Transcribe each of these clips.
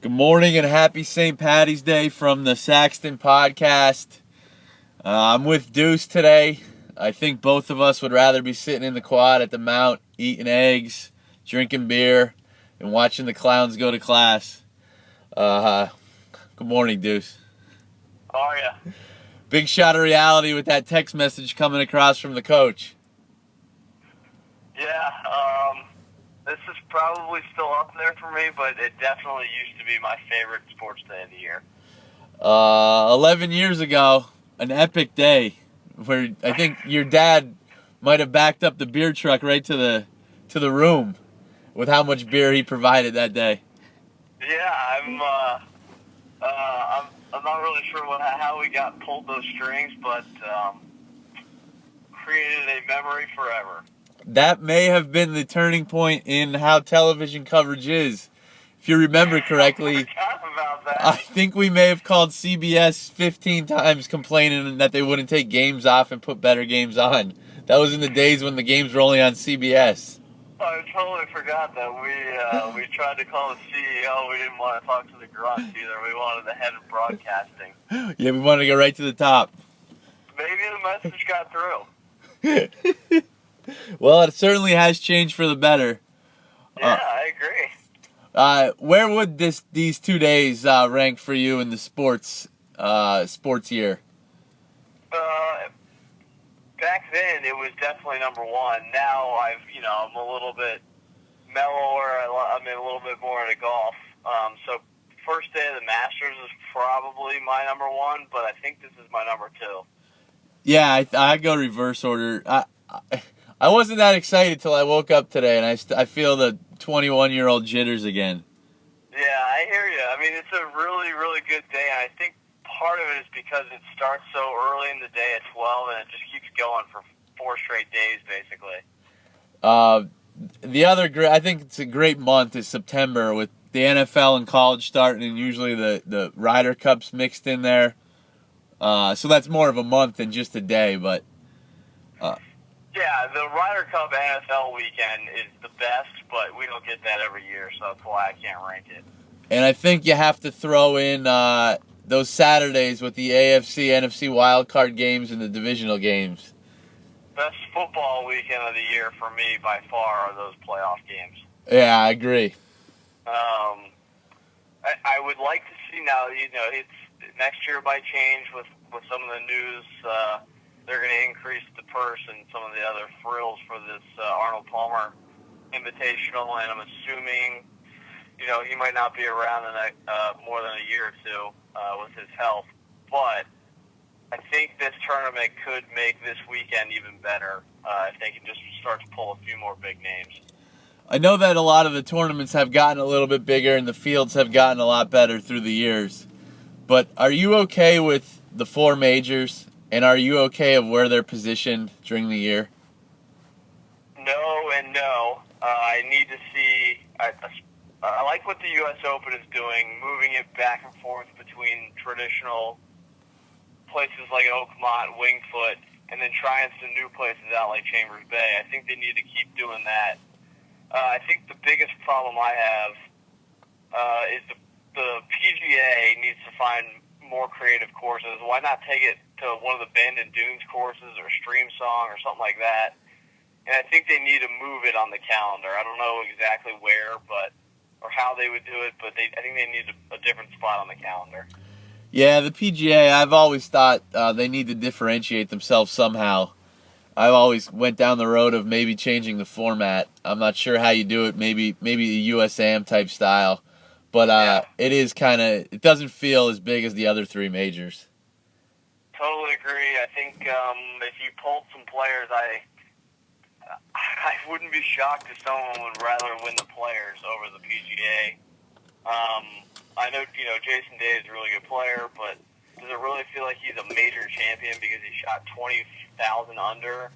Good morning and happy St. Patty's Day from the Saxton podcast. I'm with Deuce today. I think both of us would rather be sitting in the quad at the Mount, eating eggs, drinking beer, and watching the clowns go to class. Good morning, Deuce. How are you? Big shot of reality with that text message coming across from the coach. Yeah, this is probably still up there for me, but it definitely used to be my favorite sports day of the year. 11 years ago, an epic day where I think your dad might have backed up the beer truck right to the room with how much beer he provided that day. Yeah, I'm not really sure how we got pulled those strings, but created a memory forever. That may have been the turning point in how television coverage is. If you remember correctly, I forgot about that. I think we may have called CBS 15 times complaining that they wouldn't take games off and put better games on. That was in the days when the games were only on CBS. I totally forgot that we tried to call the CEO. We didn't want to talk to the grunts either. We wanted the head of broadcasting. Yeah, we wanted to go right to the top. Maybe the message got through. Well, it certainly has changed for the better. Yeah, I agree. Where would these 2 days rank for you in the sports year? Back then, it was definitely number one. Now I'm a little bit mellower. I'm in a little bit more into golf. So first day of the Masters is probably my number one, but I think this is my number two. Yeah, I go reverse order. I wasn't that excited till I woke up today, and I feel the 21-year-old jitters again. Yeah, I hear you. I mean, it's a really, really good day, and I think part of it is because it starts so early in the day at 12, and it just keeps going for 4 straight days, basically. I think it's a great month is September with the NFL and college starting, and usually the Ryder Cups mixed in there. So that's more of a month than just a day, but. Yeah, the Ryder Cup NFL weekend is the best, but we don't get that every year, so that's why I can't rank it. And I think you have to throw in those Saturdays with the AFC, NFC wildcard games and the divisional games. Best football weekend of the year for me by far are those playoff games. Yeah, I agree. I would like to see now, it's next year might change with some of the news. They're going to increase the purse and some of the other frills for this Arnold Palmer Invitational, and I'm assuming, he might not be around more than a year or two with his health. But I think this tournament could make this weekend even better if they can just start to pull a few more big names. I know that a lot of the tournaments have gotten a little bit bigger and the fields have gotten a lot better through the years. But are you okay with the 4 majors? And are you okay of where they're positioned during the year? No and no. I need to see. I like what the U.S. Open is doing, moving it back and forth between traditional places like Oakmont, Winged Foot, and then trying some new places out like Chambers Bay. I think they need to keep doing that. I think the biggest problem I have is the PGA needs to find more creative courses. Why not take it to one of the Bend and Dunes courses or Stream Song or something like that? And I think they need to move it on the calendar. I don't know exactly where, or how they would do it, but I think they need a different spot on the calendar. Yeah, the PGA, I've always thought they need to differentiate themselves somehow. I've always went down the road of maybe changing the format. I'm not sure how you do it, maybe a USAM type style. But it is it doesn't feel as big as the other 3 majors. Totally agree. I think if you pulled some players, I wouldn't be shocked if someone would rather win the Players over the PGA. I know Jason Day is a really good player, but does it really feel like he's a major champion because he shot 20,000 under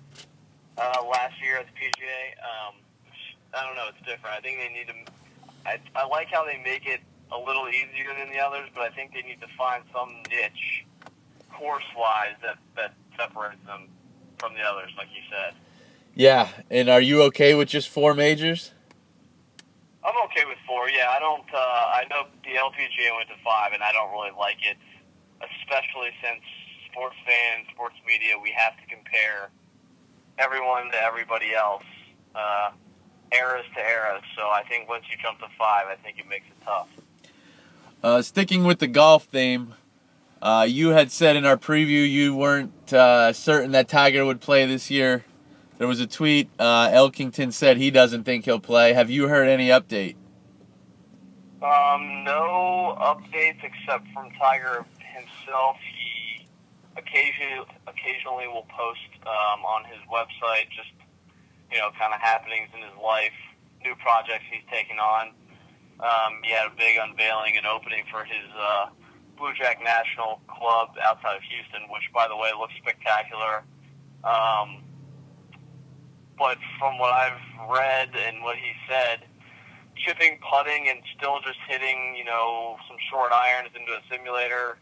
last year at the PGA? I don't know. It's different. I think they need to. I like how they make it a little easier than the others, but I think they need to find some niche course-wise that separates them from the others, like you said. Yeah, and are you okay with just 4 majors? I'm okay with 4. Yeah, I don't. I know the LPGA went to 5, and I don't really like it, especially since sports fans, sports media, we have to compare everyone to everybody else, eras to eras. So I think once you jump to 5, I think it makes it tough. Sticking with the golf theme, you had said in our preview you weren't certain that Tiger would play this year. There was a tweet. Elkington said he doesn't think he'll play. Have you heard any update? No updates except from Tiger himself. He occasionally will post on his website just kind of happenings in his life, new projects he's taking on. He had a big unveiling and opening for his Blue Jack National Club outside of Houston, which, by the way, looks spectacular. But from what I've read and what he said, chipping, putting, and still just hitting, some short irons into a simulator.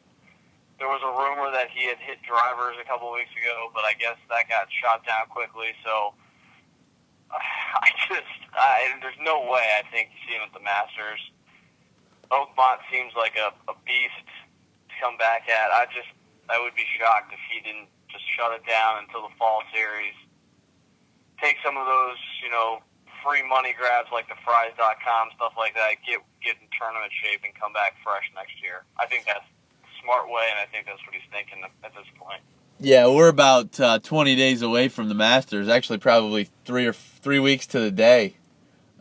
There was a rumor that he had hit drivers a couple of weeks ago, but I guess that got shot down quickly. So there's no way I think you see him at the Masters. Oakmont seems like a beast to come back at. I would be shocked if he didn't just shut it down until the fall series. Take some of those, free money grabs like the Fries.com, stuff like that, get in tournament shape and come back fresh next year. I think that's a smart way, and I think that's what he's thinking at this point. Yeah, we're about 20 days away from the Masters. Actually, probably 3 weeks to the day.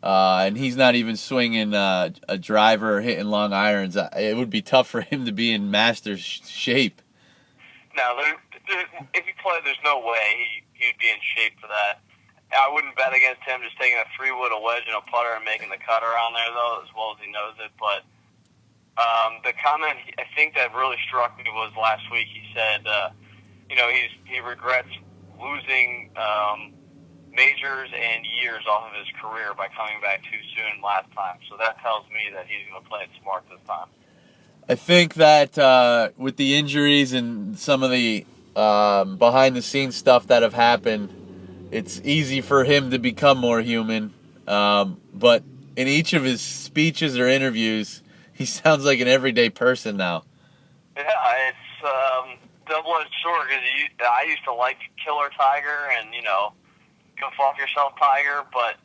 And he's not even swinging a driver or hitting long irons. It would be tough for him to be in Masters shape. No, if he played, there's no way he'd be in shape for that. I wouldn't bet against him just taking a 3-wood, a wedge, and a putter and making the cut around there, though, as well as he knows it. But the comment I think that really struck me was last week. He said, he regrets losing majors and years off of his career by coming back too soon last time. So that tells me that he's going to play it smart this time. I think that with the injuries and some of the behind-the-scenes stuff that have happened, it's easy for him to become more human. But in each of his speeches or interviews, he sounds like an everyday person now. Yeah, it's double-edged sword because I used to like Killer Tiger and, go fuck yourself, Tiger, but,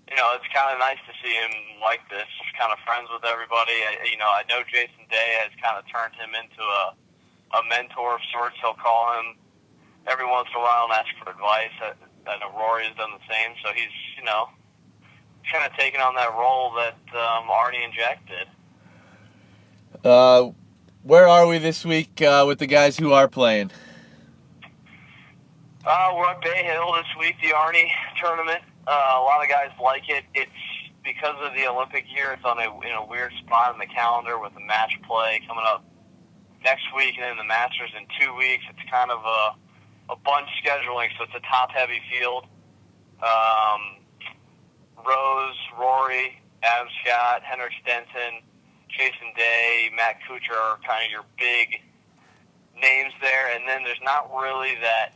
it's kind of nice to see him like this, just kind of friends with everybody. I know Jason Day has kind of turned him into a mentor of sorts. He'll call him every once in a while and ask for advice. I know Rory has done the same, so he's, kind of taking on that role that Arnie and Jack did. Where are we this week with the guys who are playing? We're at Bay Hill this week, the Arnie tournament. A lot of guys like it. It's because of the Olympic year. It's on in a weird spot in the calendar with the match play coming up next week, and then the Masters in 2 weeks. It's kind of a bunch scheduling, so it's a top-heavy field. Rose, Rory, Adam Scott, Henrik Stenson, Jason Day, Matt Kuchar are kind of your big names there, and then there's not really that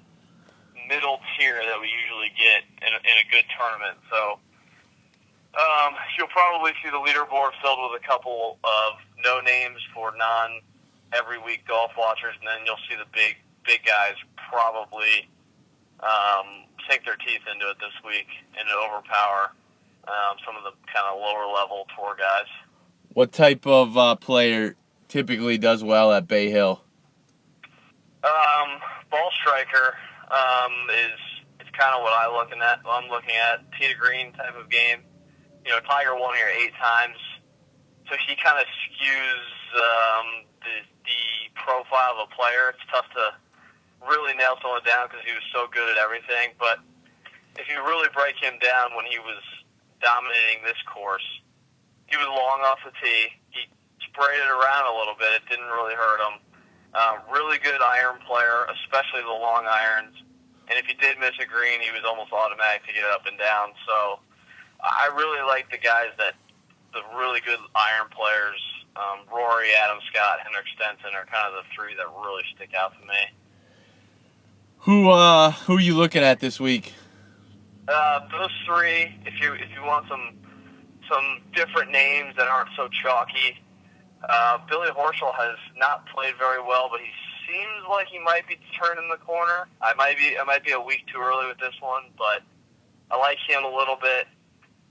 middle tier that we usually get in a good tournament. So you'll probably see the leaderboard filled with a couple of no names for non-every week golf watchers, and then you'll see the big guys probably sink their teeth into it this week and overpower some of the kind of lower-level tour guys. What type of player typically does well at Bay Hill? Ball striker is kind of what I'm looking at. Tee to green type of game. Tiger won here 8 times, so he kind of skews the profile of a player. It's tough to really nail someone down because he was so good at everything. But if you really break him down when he was dominating this course, he was long off the tee. He sprayed it around a little bit. It didn't really hurt him. Really good iron player, especially the long irons. And if he did miss a green, he was almost automatic to get up and down. So I really like the guys the really good iron players. Rory, Adam Scott, Henrik Stenson are kind of the 3 that really stick out to me. Who are you looking at this week? Those 3, if you want some some different names that aren't so chalky. Billy Horschel has not played very well, but he seems like he might be turning the corner. I might be a week too early with this one, but I like him a little bit.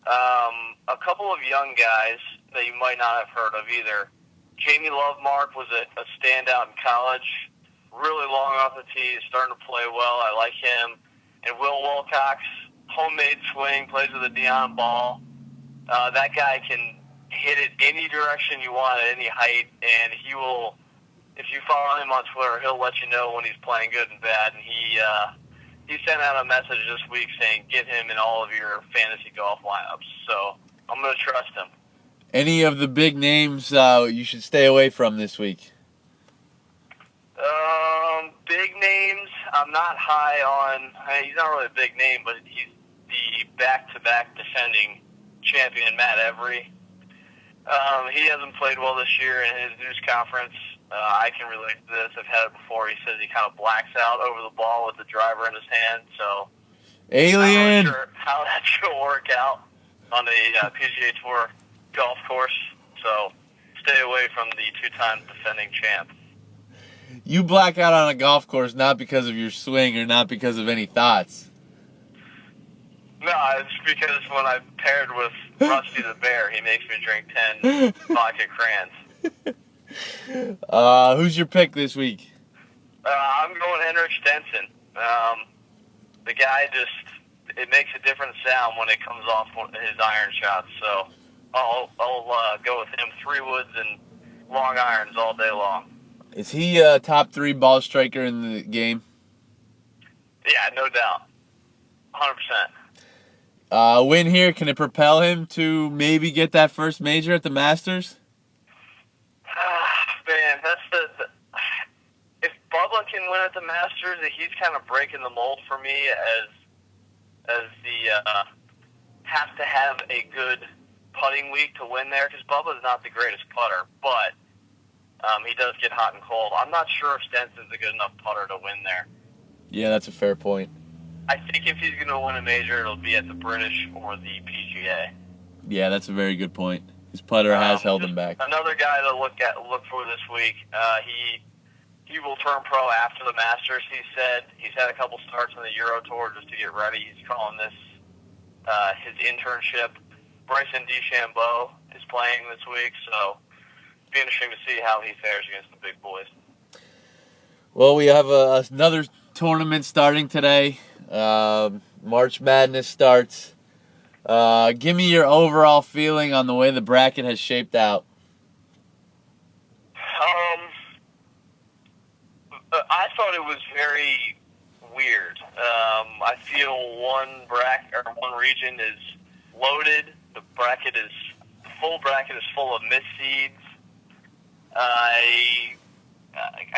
A couple of young guys that you might not have heard of either. Jamie Lovemark was a standout in college. Really long off the tee, starting to play well. I like him. And Will Wilcox, homemade swing, plays with a Dion ball. That guy can hit it any direction you want at any height, and he will. If you follow him on Twitter, he'll let you know when he's playing good and bad. And he sent out a message this week saying get him in all of your fantasy golf lineups. So I'm going to trust him. Any of the big names you should stay away from this week? Big names, I'm not high on. He's not really a big name, but he's the back-to-back defending champion, Matt Every. He hasn't played well this year in his Deuce conference. I can relate to this. I've had it before. He says he kind of blacks out over the ball with the driver in his hand. So Alien. I'm not sure how that's going to work out on a PGA Tour golf course. So stay away from the two-time defending champ. You black out on a golf course not because of your swing or not because of any thoughts. No, it's because when I'm paired with Rusty the Bear, he makes me drink 10 vodka crayons. Who's your pick this week? I'm going Henrik Stenson. The guy it makes a different sound when it comes off his iron shots. So I'll go with him. 3 woods and long irons all day long. Is he a top 3 ball striker in the game? Yeah, no doubt. 100%. Win here, can it propel him to maybe get that first major at the Masters? Man, that's if Bubba can win at the Masters, he's kind of breaking the mold for me as the has to have a good putting week to win there, because Bubba's not the greatest putter, but he does get hot and cold. I'm not sure if Stenson's a good enough putter to win there. Yeah, that's a fair point. I think if he's going to win a major, it'll be at the British or the PGA. Yeah, that's a very good point. His putter has held him back. Another guy to look for this week. He will turn pro after the Masters. He said he's had a couple starts on the Euro Tour just to get ready. He's calling this his internship. Bryson DeChambeau is playing this week, so it'll be interesting to see how he fares against the big boys. Well, we have another tournament starting today. March Madness starts. Give me your overall feeling on the way the bracket has shaped out. I thought it was very weird. I feel one region is loaded. The full bracket is full of missed seeds. I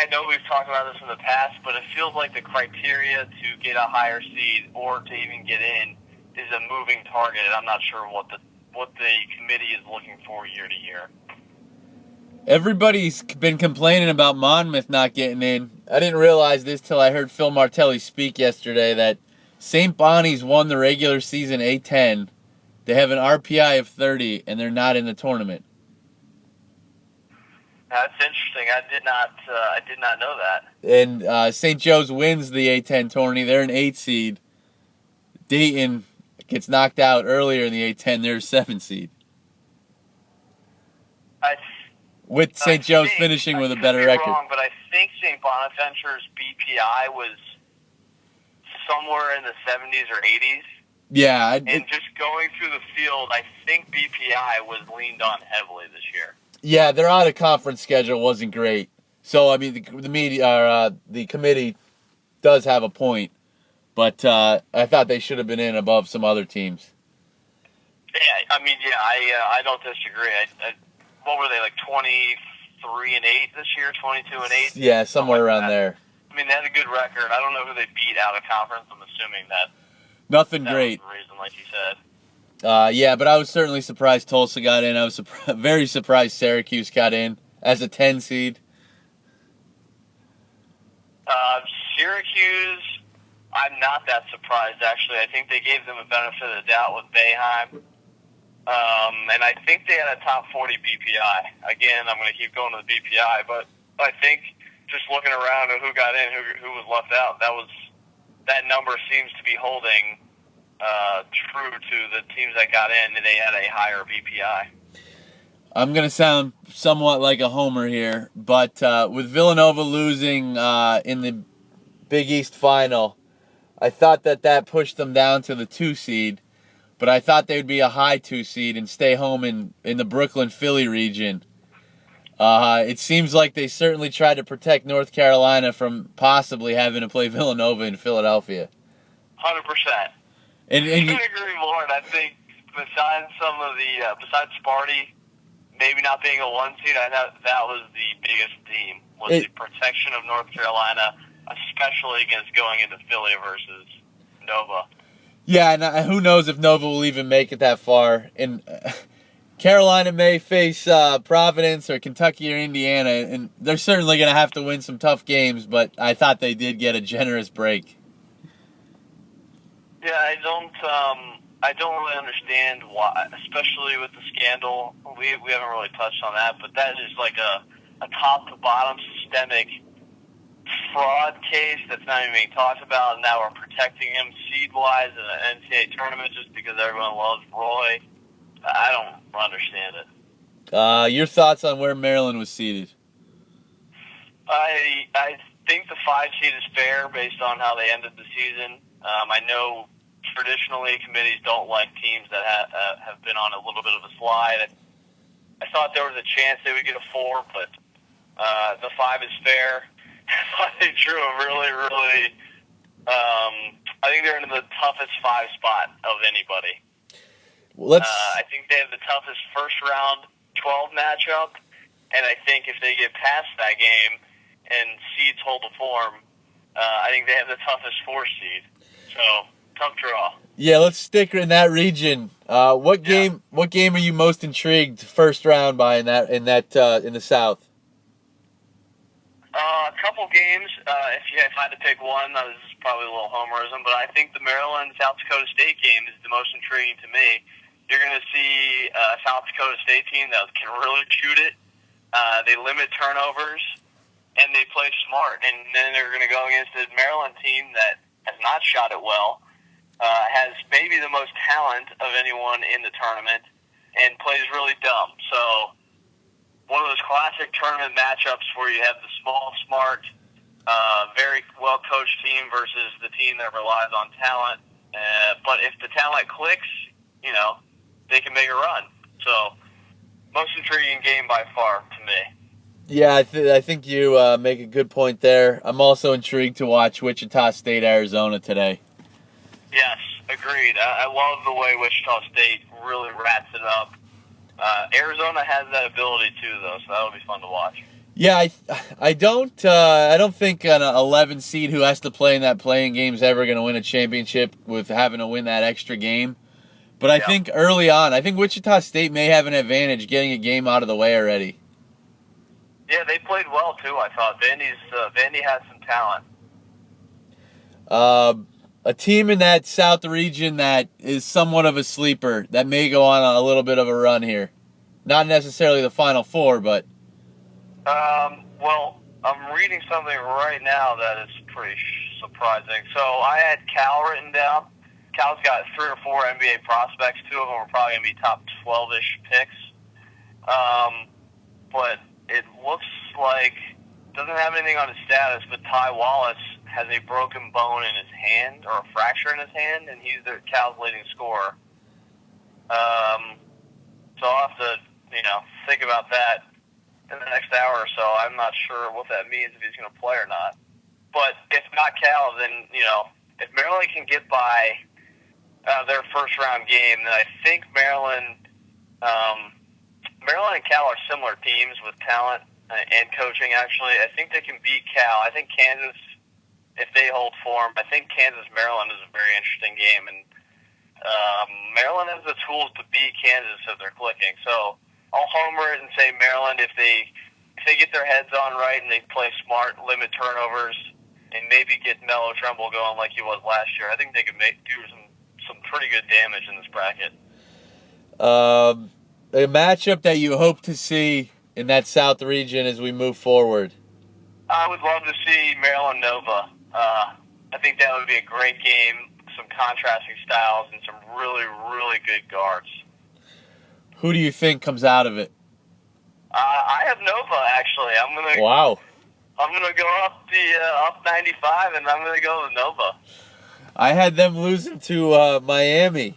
know we've talked about this in the past, but it feels like the criteria to get a higher seed or to even get in is a moving target, and I'm not sure what the committee is looking for year to year. Everybody's been complaining about Monmouth not getting in. I didn't realize this till I heard Phil Martelli speak yesterday that St. Bonnie's won the regular season A10. They have an RPI of 30, and they're not in the tournament. That's interesting. I did not know that. And St. Joe's wins the A10 tourney. They're an 8 seed. Dayton gets knocked out earlier in the A10. They're a 7 seed. With St. Joe's finishing with a better record. Wrong, but I think St. Bonaventure's BPI was somewhere in the 70s or 80s. Yeah. And just going through the field, I think BPI was leaned on heavily this year. Yeah, their out-of-conference schedule wasn't great. So, I mean, the committee does have a point. But I thought they should have been in above some other teams. Yeah, I don't disagree. What were they, like 23-8 this year, 22-8? Yeah, somewhere around there. I mean, they had a good record. I don't know who they beat out of conference. I'm assuming that. Nothing great. Was the reason, like you said. Yeah, but I was certainly surprised Tulsa got in. I was very surprised Syracuse got in as a 10 seed. Syracuse, I'm not that surprised, actually. I think they gave them a benefit of the doubt with Boeheim. And I think they had a top 40 BPI. Again, I'm going to keep going to the BPI, but I think just looking around at who got in, who was left out, that number seems to be holding true to the teams that got in, and they had a higher BPI. I'm going to sound somewhat like a homer here, but with Villanova losing in the Big East final, I thought that pushed them down to the 2 seed, but I thought they would be a high 2 seed and stay home in the Brooklyn-Philly region. It seems like they certainly tried to protect North Carolina from possibly having to play Villanova in Philadelphia. 100%. And I couldn't agree more. And I think besides besides Sparty maybe not being a 1 seed, I know that was the biggest theme, the protection of North Carolina, especially against going into Philly versus Nova. Yeah, and who knows if Nova will even make it that far. And Carolina may face Providence or Kentucky or Indiana, and they're certainly going to have to win some tough games, but I thought they did get a generous break. Yeah, I don't really understand why, especially with the scandal. We haven't really touched on that, but that is like a top to bottom systemic fraud case that's not even being talked about. And now we're protecting him seed wise in an NCAA tournament just because everyone loves Roy. I don't understand it. Your thoughts on where Maryland was seeded? I think the 5 seed is fair based on how they ended the season. I know traditionally committees don't like teams that have been on a little bit of a slide. I thought there was a chance they would get a 4, but the 5 is fair. I thought they drew a really, really. I think they're in the toughest 5 spot of anybody. I think they have the toughest first round 12 matchup, and I think if they get past that game and seeds hold the form, I think they have the toughest 4 seed. So tough draw. Yeah, let's stick in that region. What game are you most intrigued first round by in the South? A couple games. If I had to pick one, this is probably a little homerism, but I think the Maryland South Dakota State game is the most intriguing to me. You're going to see a South Dakota State team that can really shoot it. They limit turnovers, and they play smart. And then they're going to go against a Maryland team that has not shot it well, has maybe the most talent of anyone in the tournament, and plays really dumb. So one of those classic tournament matchups where you have the small, smart, very well-coached team versus the team that relies on talent. But if the talent clicks, they can make a run. So most intriguing game by far to me. Yeah, I think you make a good point there. I'm also intrigued to watch Wichita State, Arizona today. Yes, agreed. I love the way Wichita State really rats it up. Arizona has that ability too, though, so that'll be fun to watch. Yeah, I don't think an 11 seed who has to play in that playing game is ever going to win a championship with having to win that extra game. But I think early on, I think Wichita State may have an advantage getting a game out of the way already. Yeah, they played well too. I thought Vandy has some talent. A team in that South region that is somewhat of a sleeper that may go on a little bit of a run here. Not necessarily the Final Four, but. Well, I'm reading something right now that is pretty surprising. So I had Cal written down. Cal's got 3 or 4 NBA prospects. 2 of them are probably going to be top 12-ish picks. But it looks like, doesn't have anything on his status, but Ty Wallace has a broken bone in his hand, or a fracture in his hand, and he's Cal's leading scorer. So I'll have to, think about that in the next hour or so. I'm not sure what that means, if he's going to play or not. But if not Cal, then, if Maryland can get by their first-round game, then I think Maryland and Cal are similar teams with talent and coaching, actually. I think they can beat Cal. I think Kansas, if they hold form, I think Kansas-Maryland is a very interesting game. And Maryland has the tools to beat Kansas if they're clicking. So I'll homer it and say Maryland, if they get their heads on right and they play smart, limit turnovers, and maybe get Melo Trumbull going like he was last year, I think they could do some pretty good damage in this bracket. A matchup that you hope to see in that South region as we move forward. I would love to see Maryland Nova. I think that would be a great game. Some contrasting styles and some really, really good guards. Who do you think comes out of it? I have Nova actually. Wow. I'm gonna go up 95, and I'm gonna go with Nova. I had them losing to Miami.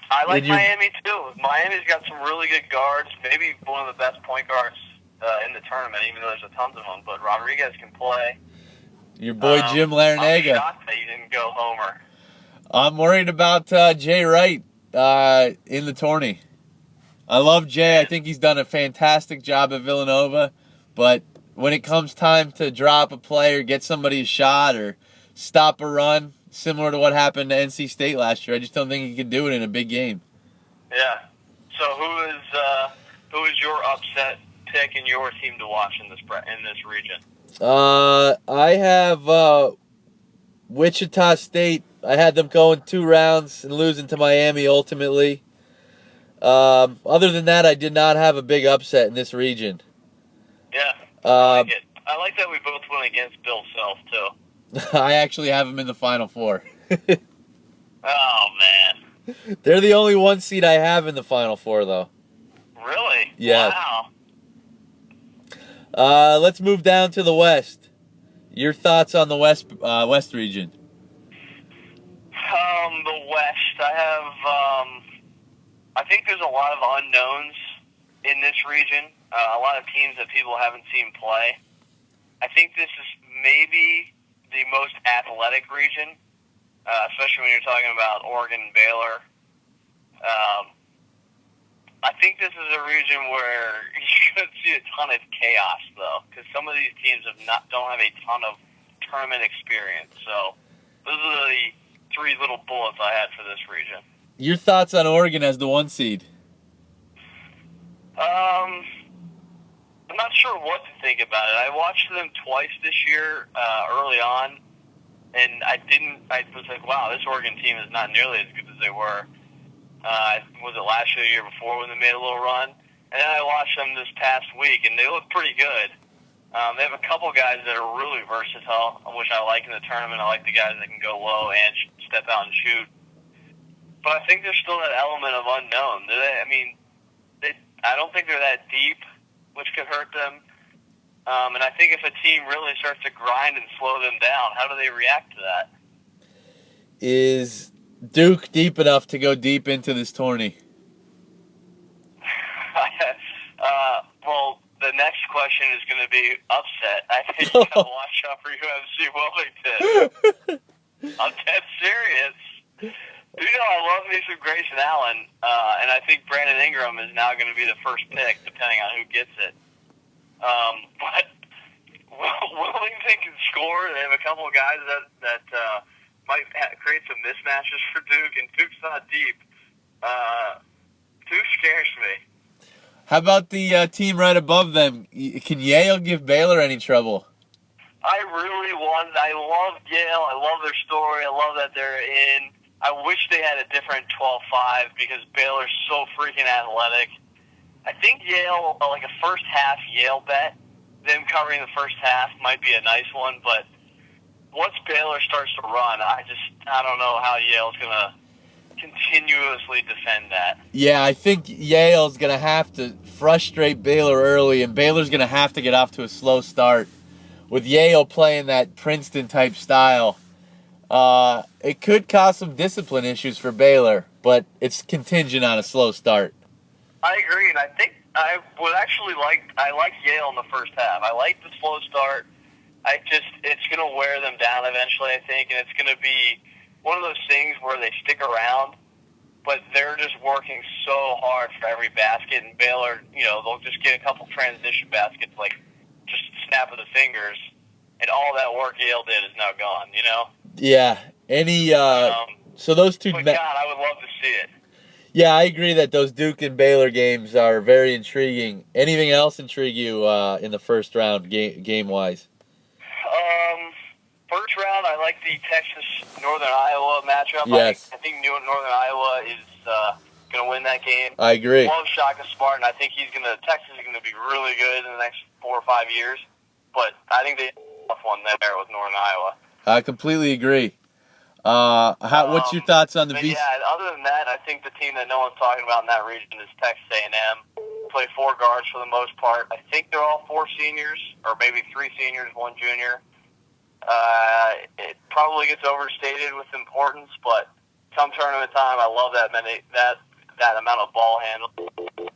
I like Miami too. Miami's got some really good guards. Maybe one of the best point guards in the tournament, even though there's a tons of them. But Rodriguez can play. Your boy Jim Larinaga. I'm shocked that you didn't go Homer. I'm worried about Jay Wright in the tourney. I love Jay. I think he's done a fantastic job at Villanova. But when it comes time to drop a play or get somebody a shot or stop a run, similar to what happened to NC State last year, I just don't think he can do it in a big game. Yeah. So who is your upset pick and your team to watch in this region? I have Wichita State. I had them going 2 rounds and losing to Miami ultimately. Other than that, I did not have a big upset in this region. Yeah, I like it. I like that we both went against Bill Self, too. I actually have them in the Final Four. Oh, man. They're the only 1 seed I have in the Final Four, though. Really? Yeah. Wow. Let's move down to the West. Your thoughts on the West region? The West, I think there's a lot of unknowns in this region. A lot of teams that people haven't seen play. I think this is maybe the most athletic region, especially when you're talking about Oregon and Baylor. I think this is a region where you could see a ton of chaos, though, because some of these teams don't have a ton of tournament experience. So those are the 3 little bullets I had for this region. Your thoughts on Oregon as the 1 seed? I'm not sure what to think about it. I watched them twice this year early on, and I was like, wow, this Oregon team is not nearly as good as they were. Was it last year or the year before when they made a little run? And then I watched them this past week, and they look pretty good. They have a couple guys that are really versatile, which I like in the tournament. I like the guys that can go low and step out and shoot. But I think there's still that element of unknown. I don't think they're that deep, which could hurt them. And I think if a team really starts to grind and slow them down, how do they react to that? Is Duke deep enough to go deep into this tourney? Well, the next question is going to be upset. I think you got to watch out for UMC Wilmington. I'm dead serious. I love me some Grayson Allen, and I think Brandon Ingram is now going to be the first pick, depending on who gets it. But Wilmington can score. They have a couple of guys that might create some mismatches for Duke, and Duke's not deep. Duke scares me. How about the team right above them? Can Yale give Baylor any trouble? I love Yale. I love their story. I love that they're in. I wish they had a different 12-5 because Baylor's so freaking athletic. I think Yale, like a first half Yale bet, them covering the first half might be a nice one, but once Baylor starts to run, I don't know how Yale's going to continuously defend that. Yeah, I think Yale's going to have to frustrate Baylor early, and Baylor's going to have to get off to a slow start. With Yale playing that Princeton-type style, it could cause some discipline issues for Baylor, but it's contingent on a slow start. I agree, and I think I like Yale in the first half. I like the slow start. It's going to wear them down eventually, I think, and it's going to be one of those things where they stick around, but they're just working so hard for every basket, and Baylor, they'll just get a couple transition baskets, like just snap of the fingers, and all that work Yale did is now gone, Yeah. So those two... But God, I would love to see it. Yeah, I agree that those Duke and Baylor games are very intriguing. Anything else intrigue you in the first round, game-wise? First round, I like the Texas-Northern Iowa matchup. Yes. I think Northern Iowa is going to win that game. I agree. Love Shaka Smart, and I think Texas is going to be really good in the next 4 or 5 years. But I think they have one there with Northern Iowa. I completely agree. What's your thoughts on the but VC? Yeah, other than that, I think the team that no one's talking about in that region is Texas A&M. Play 4 guards for the most part. I think they're all 4 seniors, or maybe 3 seniors, 1 junior. It probably gets overstated with importance, but come tournament time, I love that amount of ball handle.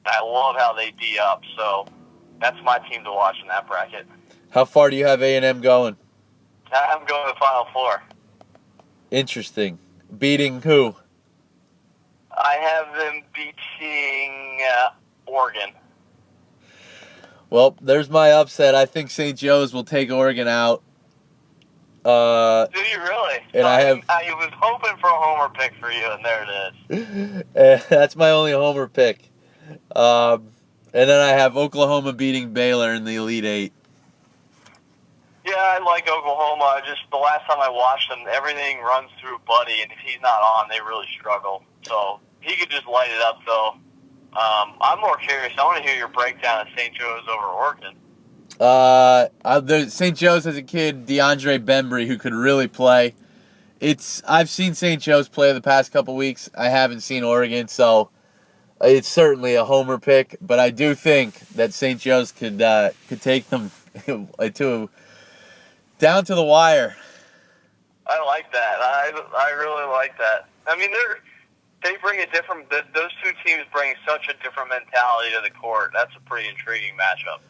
I love how they D up, so that's my team to watch in that bracket. How far do you have A&M going? I'm going to the Final Four. Interesting. Beating who? I have them beating Oregon. Well, there's my upset. I think St. Joe's will take Oregon out. Do you really? And I was hoping for a homer pick for you, and there it is. That's my only homer pick. And then I have Oklahoma beating Baylor in the Elite Eight. Yeah, I like Oklahoma. Just the last time I watched them, everything runs through Buddy, and if he's not on, they really struggle. So he could just light it up, though. I'm more curious. I want to hear your breakdown of St. Joe's over Oregon. St. Joe's has a kid, DeAndre Bembry, who could really play. I've seen St. Joe's play the past couple weeks. I haven't seen Oregon, so it's certainly a homer pick. But I do think that St. Joe's could take them down to the wire. I like that. I really like that. I mean, they bring a different. Those 2 teams bring such a different mentality to the court. That's a pretty intriguing matchup.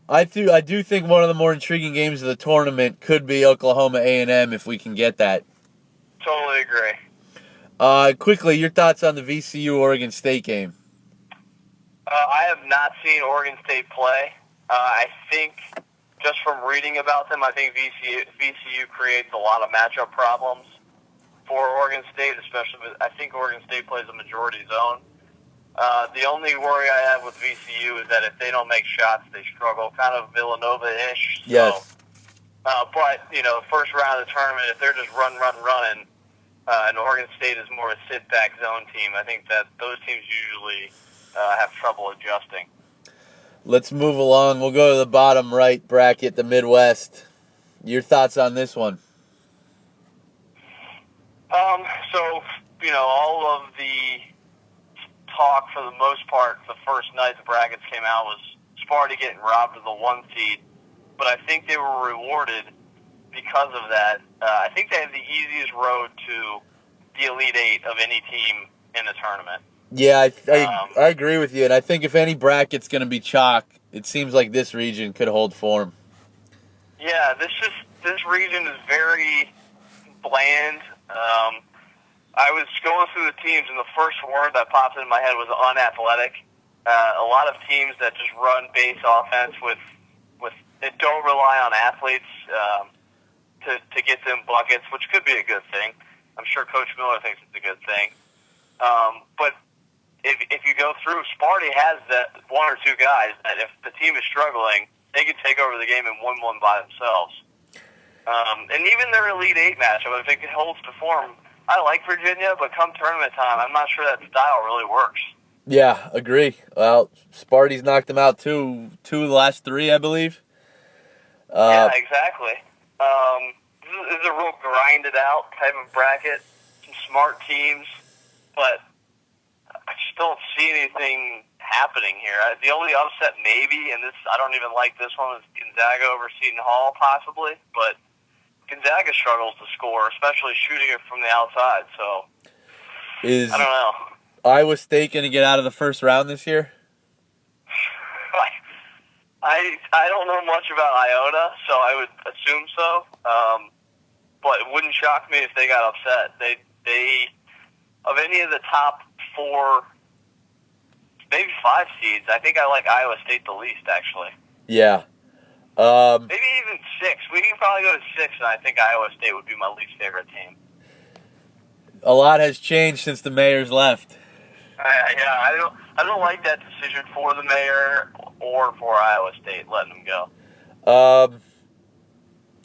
I do think one of the more intriguing games of the tournament could be Oklahoma A&M if we can get that. Totally agree. Quickly, your thoughts on the VCU Oregon State game? I have not seen Oregon State play. I think just from reading about them, I think VCU creates a lot of matchup problems for Oregon State, especially. I think Oregon State plays a majority zone. The only worry I have with VCU is that if they don't make shots, they struggle, kind of Villanova-ish. Yes. So, but, first round of the tournament, if they're just running, and Oregon State is more a sit-back zone team, I think that those teams usually have trouble adjusting. Let's move along. We'll go to the bottom right bracket, the Midwest. Your thoughts on this one? All of the talk for the most part the first night the brackets came out was Sparty getting robbed of the 1 seed, but I think they were rewarded because of that. I think they have the easiest road to the Elite Eight of any team in the tournament. Yeah, I agree with you, and I think if any bracket's going to be chalk, it seems like this region could hold form. Yeah, this region is very bland. I was going through the teams, and the first word that popped into my head was unathletic. A lot of teams that just run base offense with that don't rely on athletes to get them buckets, which could be a good thing. I'm sure Coach Miller thinks it's a good thing. But if you go through, Sparty has that 1 or 2 guys that if the team is struggling, they can take over the game and win one by themselves. And even their Elite Eight matchup, if it holds to form, I like Virginia, but come tournament time, I'm not sure that style really works. Yeah, agree. Well, Sparty's knocked them out two of the last 3, I believe. Yeah, exactly. This is a real grinded-out type of bracket. Some smart teams, but I just don't see anything happening here. The only upset maybe, and I don't even like this one, is Gonzaga over Seton Hall possibly, but Gonzaga struggles to score, especially shooting it from the outside, so I don't know. Iowa State going to get out of the first round this year? I don't know much about Iona, so I would assume so. But it wouldn't shock me if they got upset. They of any of the top 4, maybe 5 seeds, I think I like Iowa State the least, actually. Yeah. Maybe even 6. We can probably go to 6, and I think Iowa State would be my least favorite team. A lot has changed since the mayor's left. I don't like that decision for the mayor or for Iowa State letting them go.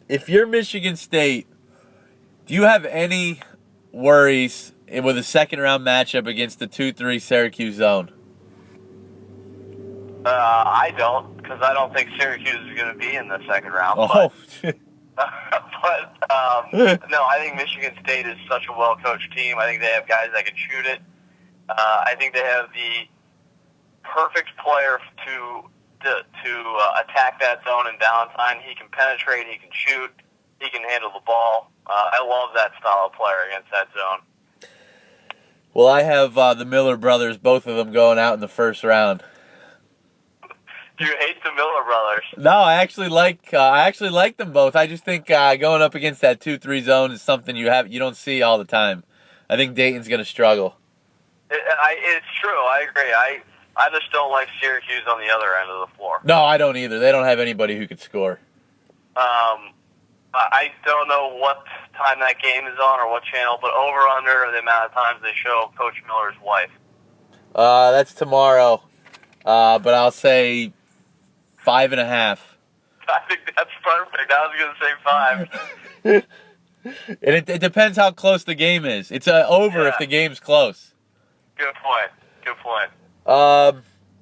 If you're Michigan State, do you have any worries with a second-round matchup against the 2-3 Syracuse zone? I don't, because I don't think Syracuse is going to be in the second round. Oh. No, I think Michigan State is such a well-coached team. I think they have guys that can shoot it. I think they have the perfect player to attack that zone in Valentine. He can penetrate, he can shoot, he can handle the ball. I love that style of player against that zone. Well, I have the Miller brothers, both of them going out in the first round. You hate the Miller brothers? No, I actually like them both. I just think going up against that 2-3 zone is something you don't see all the time. I think Dayton's going to struggle. It's true. I agree. I just don't like Syracuse on the other end of the floor. No, I don't either. They don't have anybody who could score. I don't know what time that game is on or what channel, but over under the amount of times they show Coach Miller's wife. That's tomorrow. But I'll say 5.5. I think that's perfect. I was going to say 5. And it depends how close the game is. It's over if the game's close. Good point. Good point.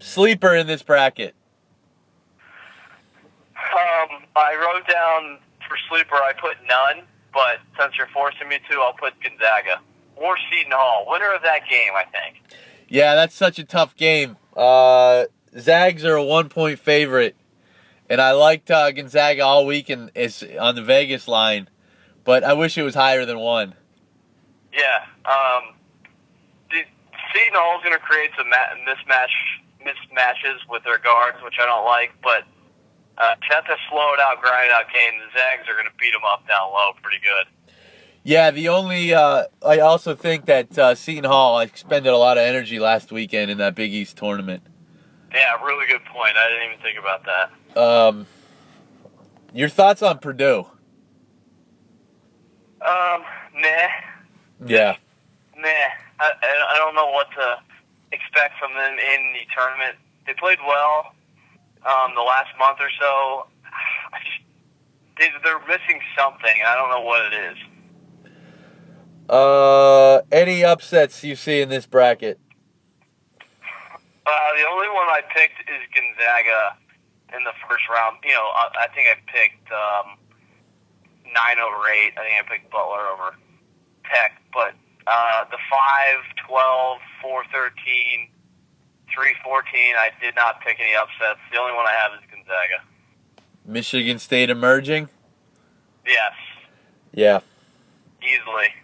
Sleeper in this bracket. I wrote down for sleeper, I put none, but since you're forcing me to, I'll put Gonzaga. Or Seton Hall. Winner of that game, I think. Yeah, that's such a tough game. Zags are a 1-point favorite, and I liked Gonzaga all week is on the Vegas line, but I wish it was higher than 1. Yeah. Seton Hall's going to create some mismatches with their guards, which I don't like, but that's a slowed out, grinded out game. The Zags are going to beat them up down low pretty good. Yeah, the only I also think that Seton Hall expended a lot of energy last weekend in that Big East tournament. Yeah, really good point. I didn't even think about that. Your thoughts on Purdue? Nah. Yeah. Nah. I don't know what to expect from them in the tournament. They played well the last month or so. They're missing something. I don't know what it is. Any upsets you see in this bracket? The only one I picked is Gonzaga in the first round. You know, I think I picked 9 over 8. I think I picked Butler over Tech. But the 5, 12, 4, 13, 3, 14, I did not pick any upsets. The only one I have is Gonzaga. Michigan State emerging? Yes. Yeah. Easily.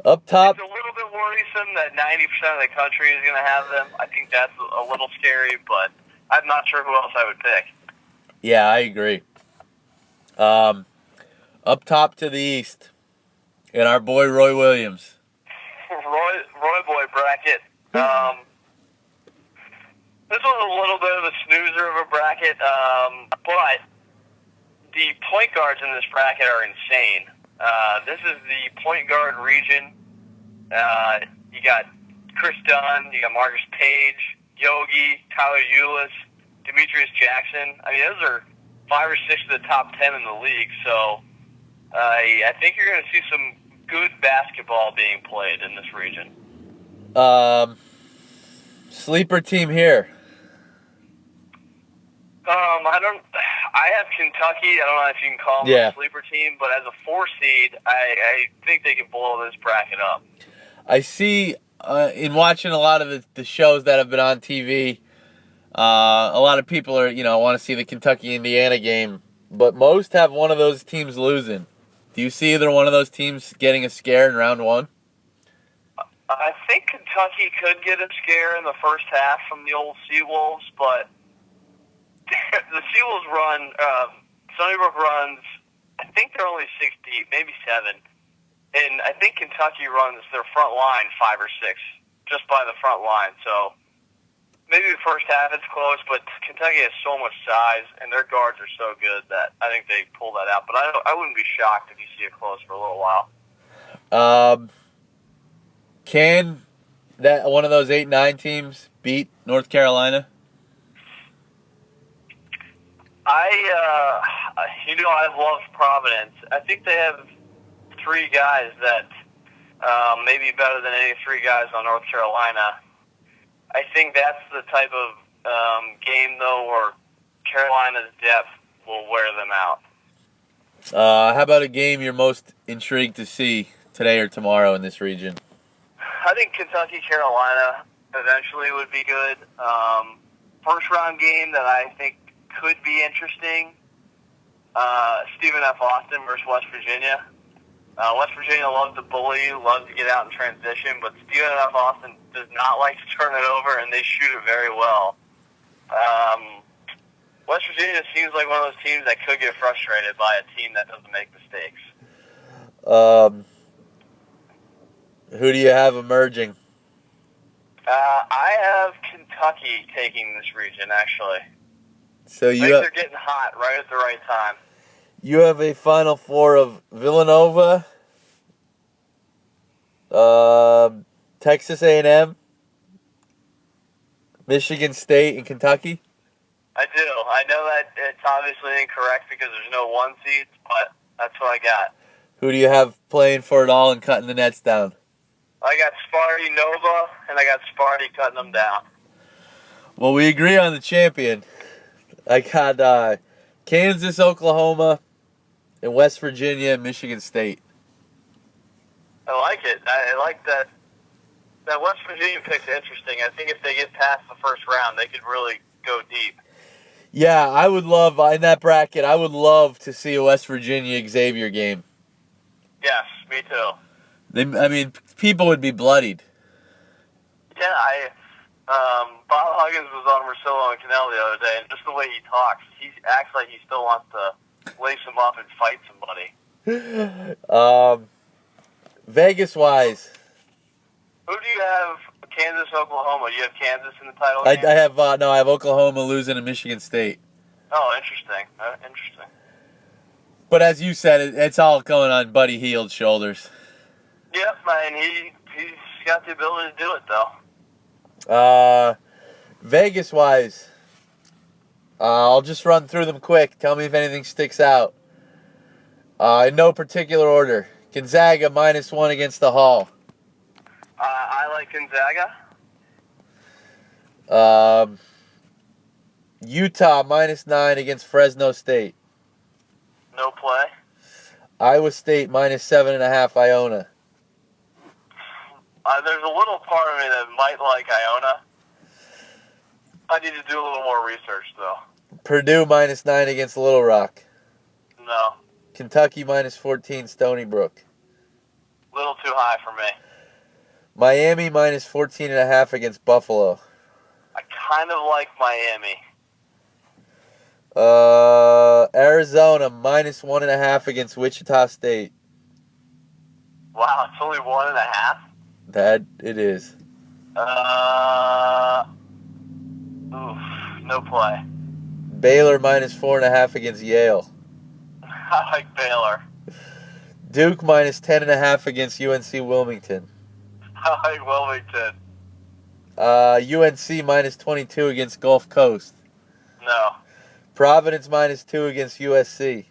Up top. It's a little bit worrisome that 90% of the country is going to have them. I think that's a little scary, but I'm not sure who else I would pick. Yeah, I agree. Up top to the east, and our boy Roy Williams. Roy Boy bracket. This was a little bit of a snoozer of a bracket, but the point guards in this bracket are insane. This is the point guard region. You got Chris Dunn, you got Marcus Page, Yogi, Tyler Eulis, Demetrius Jackson. I mean, those are 5 or 6 of the top 10 in the league. So I think you're going to see some good basketball being played in this region. Sleeper team here. I have Kentucky. I don't know if you can call them a sleeper team, but as a 4 seed, I think they can blow this bracket up. I see in watching a lot of the shows that have been on TV, a lot of people are want to see the Kentucky-Indiana game, but most have one of those teams losing. Do you see either one of those teams getting a scare in round 1? I think Kentucky could get a scare in the first half from the old Seawolves, but the Seawolves run, Sunnybrook runs, I think they're only 6 deep, maybe 7. And I think Kentucky runs their front line 5 or 6, just by the front line. So maybe the first half it's close, but Kentucky has so much size, and their guards are so good that I think they pull that out. But I wouldn't be shocked if you see it close for a little while. Can that one of those 8-9 teams beat North Carolina? I've loved Providence. I think they have 3 guys that maybe better than any three guys on North Carolina. I think that's the type of game, though, where Carolina's depth will wear them out. How about a game you're most intrigued to see today or tomorrow in this region? I think Kentucky, Carolina eventually would be good. First round game that I think could be interesting. Stephen F. Austin versus West Virginia. West Virginia loves to bully, loves to get out in transition, but Stephen F. Austin does not like to turn it over, and they shoot it very well. West Virginia seems like one of those teams that could get frustrated by a team that doesn't make mistakes. Who do you have emerging? I have Kentucky taking this region, actually. So I think they're getting hot right at the right time. You have a Final Four of Villanova, Texas A&M, Michigan State, and Kentucky? I do. I know that it's obviously incorrect because there's no one seeds, but that's what I got. Who do you have playing for it all and cutting the nets down? I got Sparty Nova, and I got Sparty cutting them down. Well, we agree on the champion. I got Kansas, Oklahoma, and West Virginia, and Michigan State. I like it. I like that. That West Virginia pick's interesting. I think if they get past the first round, they could really go deep. Yeah, I would love, in that bracket, I would love to see a West Virginia Xavier game. Yes, me too. People would be bloodied. Yeah, Bob Huggins was on Marcelo and Canal the other day, and just the way he talks, he acts like he still wants to lace him up and fight somebody. Vegas-wise. Who do you have? Kansas, Oklahoma. You have Kansas in the title game? I have Oklahoma losing to Michigan State. Oh, interesting. Interesting. But as you said, it's all going on Buddy Hield's shoulders. Yep, man. He's got the ability to do it, though. Vegas-wise, I'll just run through them quick. Tell me if anything sticks out. In no particular order. Gonzaga -1 against the Hall. I like Gonzaga. Utah -9 against Fresno State. No play. Iowa State -7.5 Iona. There's a little part of me that might like Iona. I need to do a little more research, though. Purdue -9 against Little Rock. No. Kentucky -14 Stony Brook. A little too high for me. Miami -14.5 against Buffalo. I kind of like Miami. Arizona -1.5 against Wichita State. Wow, it's only 1.5? That it is. No play. Baylor -4.5 against Yale. I like Baylor. Duke -10.5 against UNC Wilmington. I like Wilmington. UNC -22 against Gulf Coast. No. Providence -2 against USC.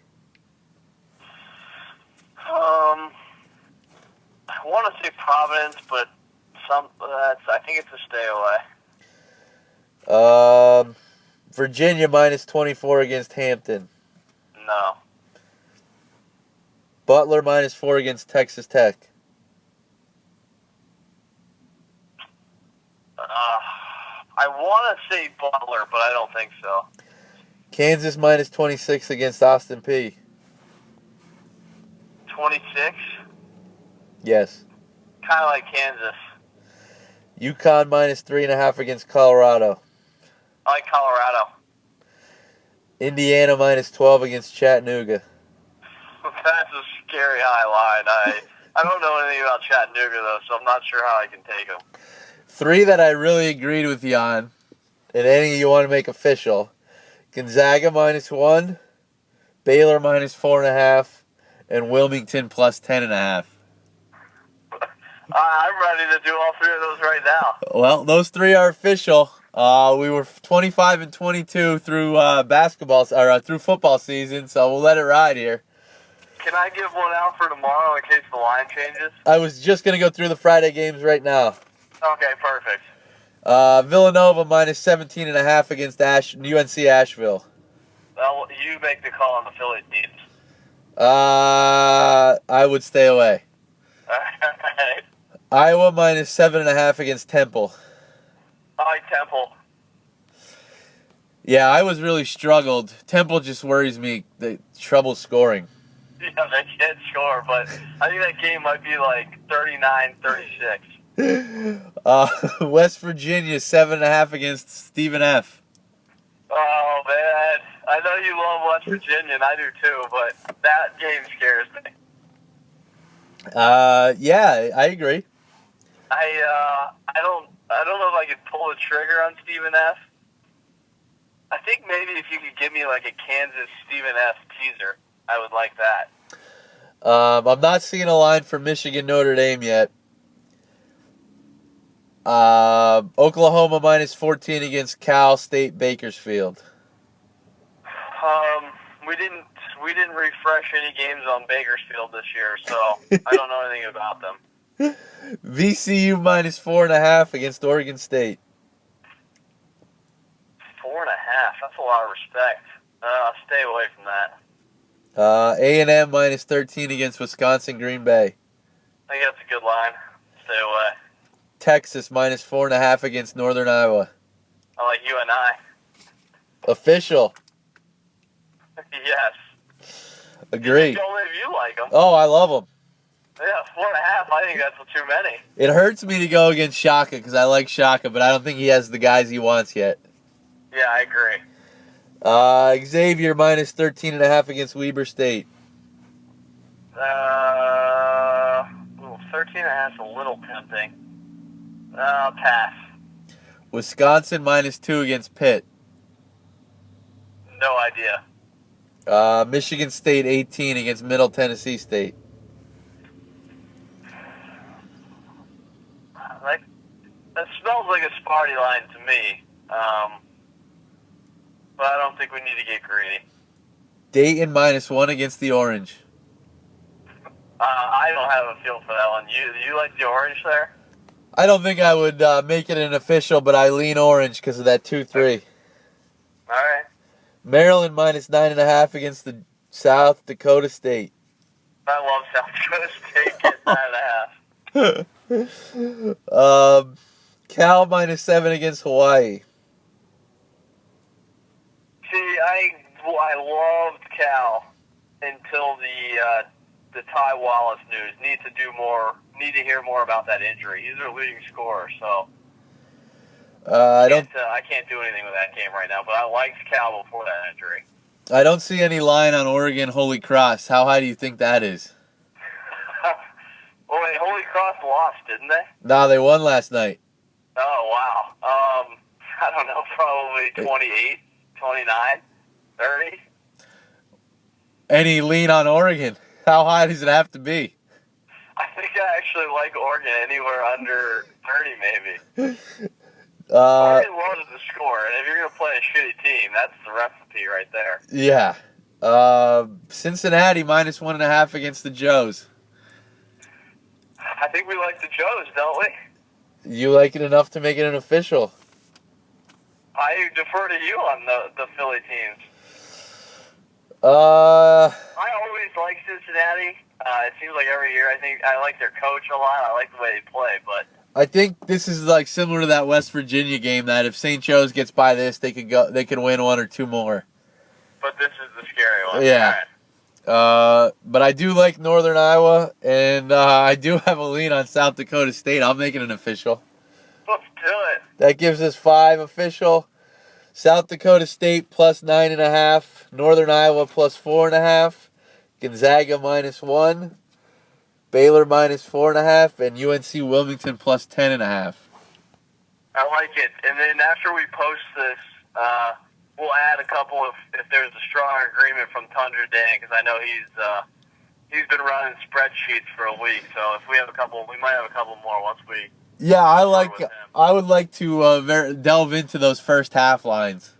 I want to say Providence, but I think it's a stay away. Virginia -24 against Hampton. No. Butler -4 against Texas Tech. I want to say Butler, but I don't think so. Kansas -26 against Austin Peay. 26? Yes. Kind of like Kansas. UConn -3.5 against Colorado. I like Colorado. Indiana -12 against Chattanooga. That's a scary high line. I don't know anything about Chattanooga, though, so I'm not sure how I can take them. 3 that I really agreed with you on, and any you want to make official. Gonzaga -1, Baylor -4.5, and Wilmington +10.5. I'm ready to do all 3 of those right now. Well, those 3 are official. We were 25-22 through through football season, so we'll let it ride here. can I give one out for tomorrow in case the line changes? I was just going to go through the Friday games right now. Okay, perfect. Villanova minus 17.5 against UNC Asheville. Well, you make the call on the Philly teams. I would stay away. Alright. Iowa minus 7.5 against Temple. I like Temple. Yeah, I was really struggled. Temple just worries me. The trouble scoring. Yeah, they can't score, but I think that game might be like 39-36. West Virginia 7.5 against Stephen F. Oh, man. I know you love West Virginia, and I do too, but that game scares me. Yeah, I agree. I don't know if I could pull the trigger on Stephen F. I think maybe if you could give me like a Kansas Stephen F. teaser, I would like that. I'm not seeing a line for Michigan Notre Dame yet. Oklahoma minus 14 against Cal State Bakersfield. We didn't refresh any games on Bakersfield this year, so I don't know anything about them. VCU minus 4.5 against Oregon State. 4.5. That's a lot of respect. Stay away from that. A&M minus 13 against Wisconsin Green Bay. I think that's a good line. Stay away. Texas minus 4.5 against Northern Iowa. I like UNI. Official. Yes. Agree. Only if you like them. Oh, I love them. Yeah, 4.5. I think that's too many. It hurts me to go against Shaka because I like Shaka, but I don't think he has the guys he wants yet. Yeah, I agree. Xavier minus 13.5 against Weber State. 13.5 is a little tempting. Pass. Wisconsin minus 2 against Pitt. No idea. Michigan State 18 against Middle Tennessee State. That smells like a Sparty line to me. But I don't think we need to get greedy. Dayton minus 1 against the Orange. I don't have a feel for that one. You like the Orange there? I don't think I would make it an official, but I lean Orange because of that 2-3. All right. Maryland minus 9.5 against the South Dakota State. I love South Dakota State getting 9.5. Cal minus 7 against Hawaii. See, I loved Cal until the Ty Wallace news. Need to hear more about that injury. He's their leading scorer, so I can't do anything with that game right now. But I liked Cal before that injury. I don't see any line on Oregon Holy Cross. How high do you think that is? Well, wait, Holy Cross lost, didn't they? No, they won last night. Oh, wow. I don't know, probably 28, 29, 30. Any lean on Oregon? How high does it have to be? I think I actually like Oregon anywhere under 30, maybe. Oregon loves to score, and if you're going to play a shitty team, that's the recipe right there. Yeah. Cincinnati minus 1.5 against the Joes. I think we like the Joes, don't we? You like it enough to make it an official? I defer to you on the Philly teams. I I always like Cincinnati. It seems like every year I like their coach a lot. I like the way they play, but I think this is like similar to that West Virginia game that if St. Joe's gets by this, they could win 1 or 2 more. But this is the scary one. Yeah. Right. But I do like Northern Iowa, and I do have a lean on South Dakota State. I'll make it an official. Let's do it. That gives us 5 official. South Dakota State plus 9.5. Northern Iowa plus 4.5. Gonzaga minus 1. Baylor minus 4.5. And UNC Wilmington plus 10.5. I like it. And then after we post this, we'll add a couple if there's a strong agreement from Tundra Dan, because I know he's been running spreadsheets for a week. So if we have a couple, we might have a couple more once we. Yeah, I would like to delve into those first half lines.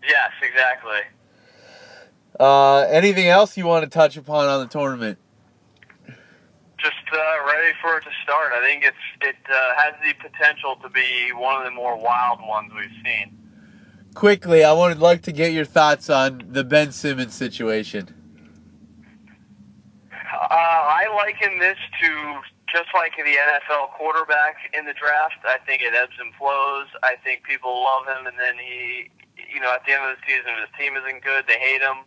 Yes, exactly. Anything else you want to touch upon on the tournament? Just ready for it to start. I think it has the potential to be one of the more wild ones we've seen. Quickly, I would like to get your thoughts on the Ben Simmons situation. I liken this to just like the NFL quarterback in the draft. I think it ebbs and flows. I think people love him, and then he, at the end of the season, if his team isn't good, they hate him.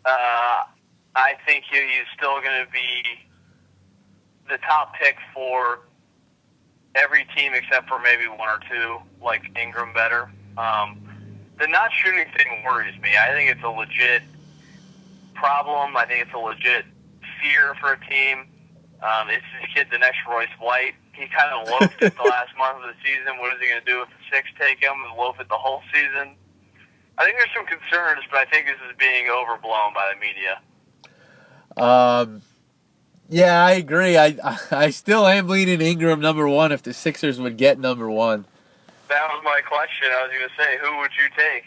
I think he's still going to be the top pick for every team except for maybe one or two, like Ingram better. The not shooting thing worries me. I think it's a legit problem. I think it's a legit fear for a team. Is this kid the next Royce White? He kind of loafed it the last month of the season. What is he going to do if the Six take him and loaf it the whole season? I think there's some concerns, but I think this is being overblown by the media. Yeah, I agree. I still am leaning Ingram number one if the Sixers would get number one. That was my question. I was going to say, who would you take?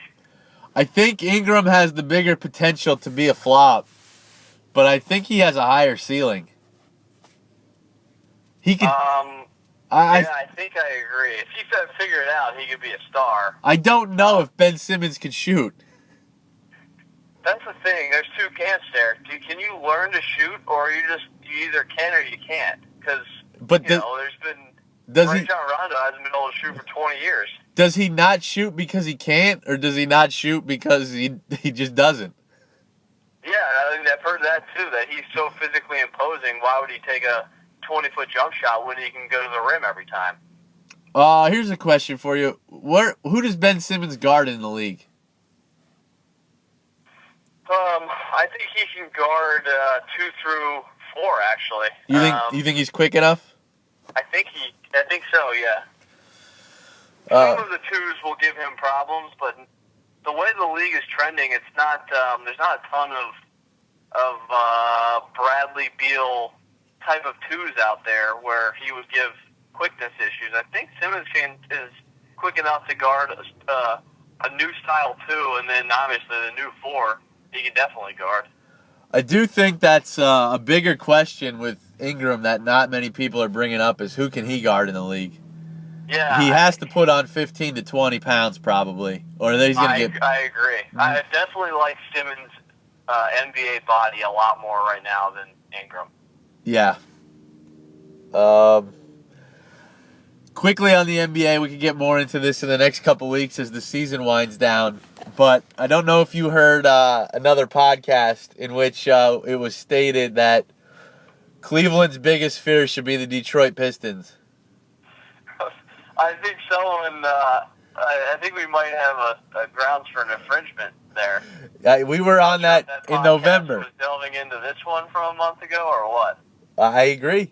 I think Ingram has the bigger potential to be a flop, but I think he has a higher ceiling. He could. I think I agree. If he could figure it out, he could be a star. I don't know if Ben Simmons could shoot. That's the thing. There's two camps there. Can you learn to shoot, or you either can or you can't? Because there's been Rajon Rondo hasn't been able to shoot for 20 years. Does he not shoot because he can't, or does he not shoot because he just doesn't? Yeah, I think I've heard that too. That he's so physically imposing. Why would he take a 20-foot jump shot when he can go to the rim every time? Here's a question for you. Who does Ben Simmons guard in the league? I think he can guard 2 through 4. Actually, you think he's quick enough? I think so. Yeah. Some of the twos will give him problems, but the way the league is trending, it's not. There's not a ton of Bradley Beal type of twos out there where he would give quickness issues. I think Simmons is quick enough to guard a new style 2, and then obviously the new 4 he can definitely guard. I do think that's a bigger question with Ingram that not many people are bringing up is who can he guard in the league? Yeah, he has to put on 15 to 20 pounds probably, or he's going to get. I agree. I definitely like Simmons' NBA body a lot more right now than Ingram. Yeah. Quickly on the NBA, we can get more into this in the next couple weeks as the season winds down. But I don't know if you heard another podcast in which it was stated that Cleveland's biggest fear should be the Detroit Pistons. I think so, and I think we might have a grounds for an infringement there. We were on that in November. Was delving into this one from a month ago, or what? I agree.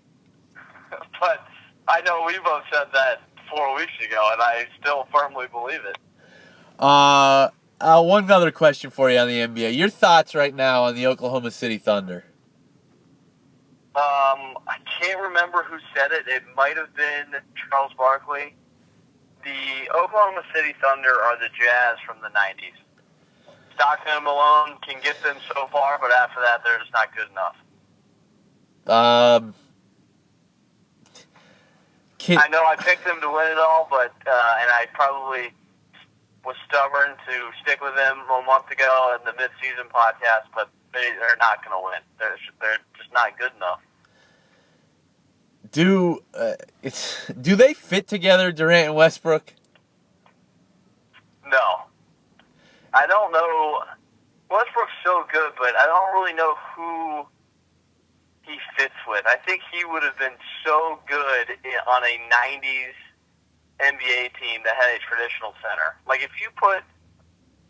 But I know we both said that 4 weeks ago, and I still firmly believe it. One other question for you on the NBA. Your thoughts right now on the Oklahoma City Thunder? I can't remember who said it. It might have been Charles Barkley. The Oklahoma City Thunder are the Jazz from the 90s. Stockton and Malone can get them so far, but after that, they're just not good enough. I know I picked them to win it all, but and I probably was stubborn to stick with them a month ago in the mid-season podcast, but they're not going to win. They're just not good enough. Do they fit together, Durant and Westbrook? No. I don't know. Westbrook's so good, but I don't really know who he fits with. I think he would have been so good on a 90s NBA team that had a traditional center. Like, if you put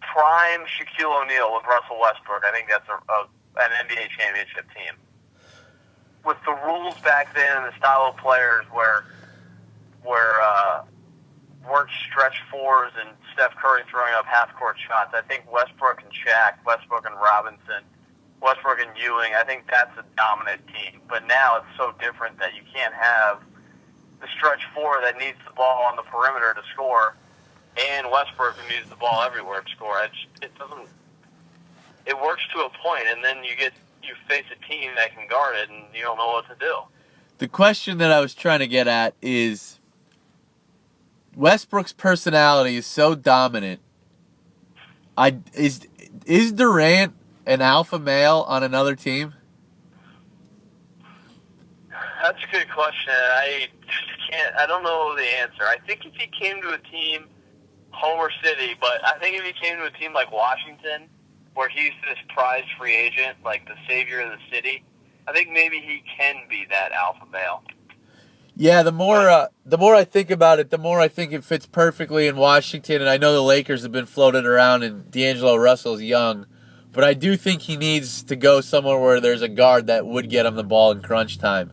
prime Shaquille O'Neal with Russell Westbrook, I think that's an NBA championship team. With the rules back then and the style of players where weren't stretch fours and Steph Curry throwing up half-court shots, I think Westbrook and Shaq, Westbrook and Robinson, Westbrook and Ewing, I think that's a dominant team. But now it's so different that you can't have the stretch four that needs the ball on the perimeter to score and Westbrook who needs the ball everywhere to score. It doesn't. it works to a point, and then you face a team that can guard it, and you don't know what to do. The question that I was trying to get at is Westbrook's personality is so dominant. Is Durant an alpha male on another team? That's a good question. I don't know the answer. I think if he came to a team, Homer City, but I think if he came to a team like Washington, where he's this prized free agent, like the savior of the city, I think maybe he can be that alpha male. Yeah, the more I think about it, the more I think it fits perfectly in Washington. And I know the Lakers have been floated around, and D'Angelo Russell's young, but I do think he needs to go somewhere where there's a guard that would get him the ball in crunch time.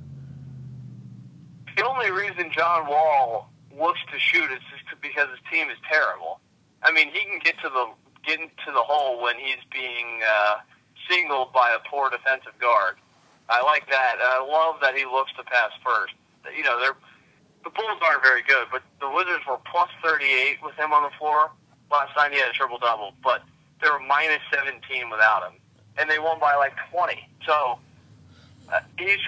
The only reason John Wall looks to shoot is just because his team is terrible. I mean, he can get into the hole when he's being singled by a poor defensive guard. I like that. I love that he looks to pass first. You know, the Bulls aren't very good, but the Wizards were plus 38 with him on the floor. Last night he had a triple-double, but they were minus 17 without him. And they won by like 20. So he's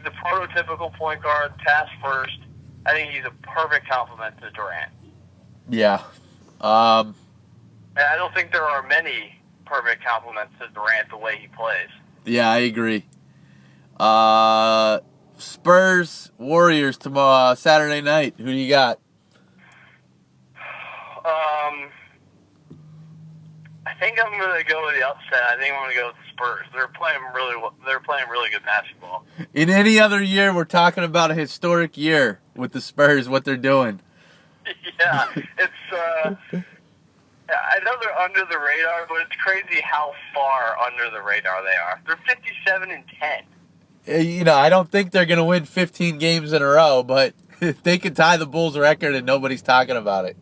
the prototypical point guard, pass first. I think he's a perfect complement to Durant. Yeah. And I don't think there are many perfect complements to Durant the way he plays. Yeah, I agree. Spurs Warriors tomorrow Saturday night. Who do you got? I think I'm going to go with the upset. I think I'm going to go with the Spurs. They're playing really good basketball. In any other year, we're talking about a historic year with the Spurs. What they're doing. Yeah, it's. I know they're under the radar, but it's crazy how far under the radar they are. They're 57-10. You know, I don't think they're going to win 15 games in a row, but they could tie the Bulls record and nobody's talking about it.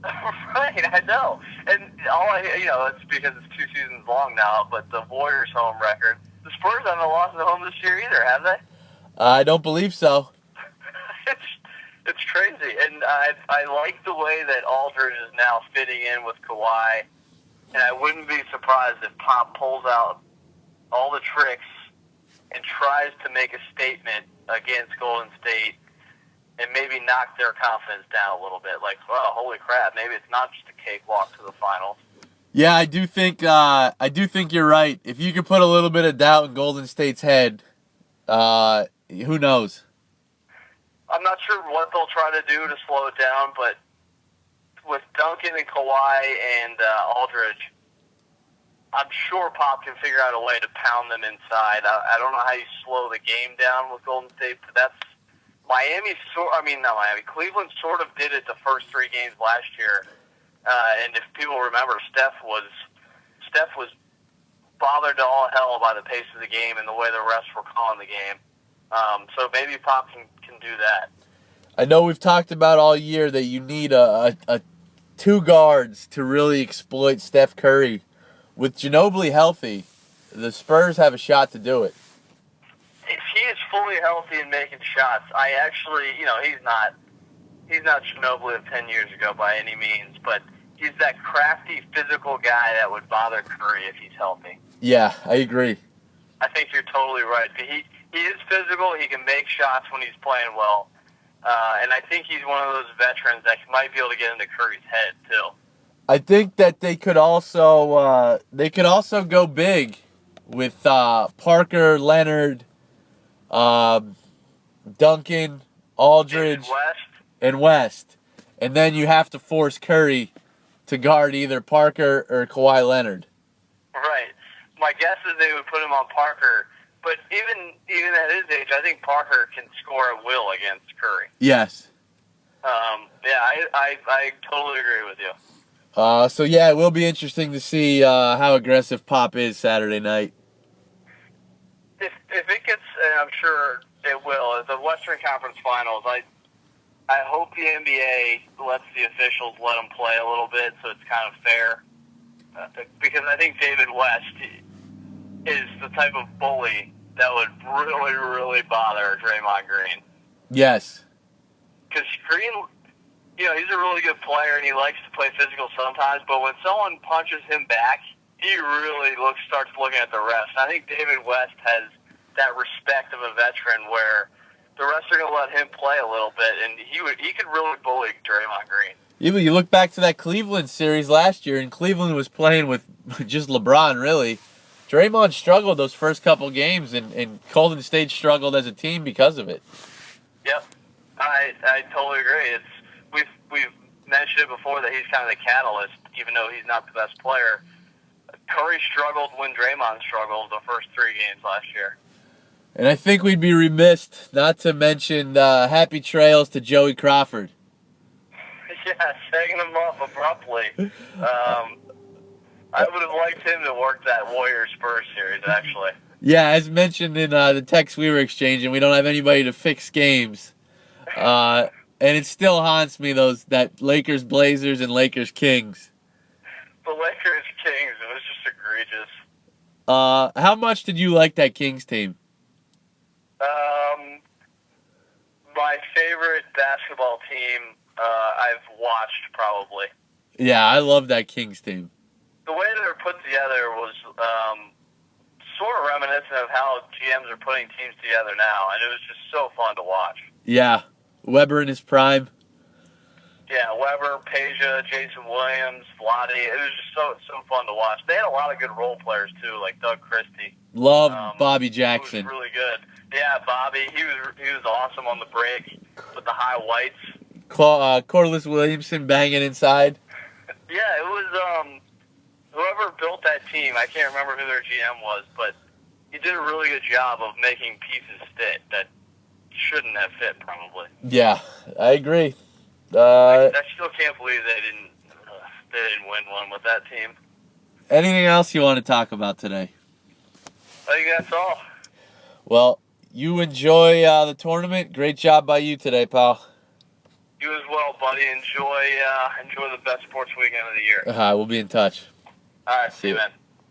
Right, I know. And it's because it's 2 seasons long now, but the Warriors' home record, the Spurs haven't lost at home this year either, have they? I don't believe so. It's crazy. And I like the way that Aldridge is now fitting in with Kawhi. And I wouldn't be surprised if Pop pulls out all the tricks and tries to make a statement against Golden State and maybe knock their confidence down a little bit. Like, well, holy crap, maybe it's not just a cakewalk to the finals. Yeah, I do think you're right. If you could put a little bit of doubt in Golden State's head, who knows? I'm not sure what they'll try to do to slow it down, but with Duncan and Kawhi and Aldridge, I'm sure Pop can figure out a way to pound them inside. I don't know how you slow the game down with Golden State, but that's Cleveland sort of did it the first 3 games last year. And if people remember, Steph was bothered to all hell by the pace of the game and the way the refs were calling the game. So maybe Pop can do that. I know we've talked about all year that you need a 2 guards to really exploit Steph Curry. With Ginobili healthy, the Spurs have a shot to do it. If he is fully healthy and making shots, I actually, he's not Ginobili of 10 years ago by any means, but he's that crafty, physical guy that would bother Curry if he's healthy. Yeah, I agree. I think you're totally right. He is physical. He can make shots when he's playing well. And I think he's one of those veterans that might be able to get into Curry's head, too. I think that they could also go big with Parker, Leonard, Duncan, Aldridge, and West. And then you have to force Curry to guard either Parker or Kawhi Leonard. Right. My guess is they would put him on Parker. But even at his age, I think Parker can score at will against Curry. Yes. I totally agree with you. So yeah, it will be interesting to see how aggressive Pop is Saturday night. If it gets, and I'm sure it will, the Western Conference Finals, I hope the NBA lets the officials let them play a little bit so it's kind of fair. Because I think David West is the type of bully that would really, really bother Draymond Green. Yes. Because Green, he's a really good player and he likes to play physical sometimes, but when someone punches him back he really starts looking at the refs. I think David West has that respect of a veteran where the refs are going to let him play a little bit, and he could really bully Draymond Green. Yeah, but you look back to that Cleveland series last year, and Cleveland was playing with just LeBron, really. Draymond struggled those first couple games, and Golden State struggled as a team because of it. Yep, I totally agree. We've mentioned it before that he's kind of the catalyst, even though he's not the best player. Curry struggled when Draymond struggled the first 3 games last year. And I think we'd be remiss not to mention happy trails to Joey Crawford. Yeah, setting him off abruptly. I would have liked him to work that Warriors-Spurs series, actually. Yeah, as mentioned in the text we were exchanging, we don't have anybody to fix games. And it still haunts me, that Lakers-Blazers and Lakers-Kings. The Lakers-Kings, it was just egregious. How much did you like that Kings team? My favorite basketball team I've watched, probably. Yeah, I love that Kings team. The way they were put together was sort of reminiscent of how GMs are putting teams together now, and it was just so fun to watch. Yeah, Weber in his prime. Yeah, Weber, Peja, Jason Williams, Vlade. It was just so fun to watch. They had a lot of good role players, too, like Doug Christie. Love Bobby Jackson. He was really good. Yeah, Bobby. He was awesome on the break with the high whites. Corliss Williamson banging inside. Yeah, it was whoever built that team. I can't remember who their GM was, but he did a really good job of making pieces fit that shouldn't have fit, probably. Yeah, I agree. I still can't believe they didn't win one with that team. Anything else you want to talk about today? I think that's all. Well, you enjoy the tournament. Great job by you today, pal. You as well, buddy. Enjoy the best sports weekend of the year. We'll be in touch. All right, See see you, you. man.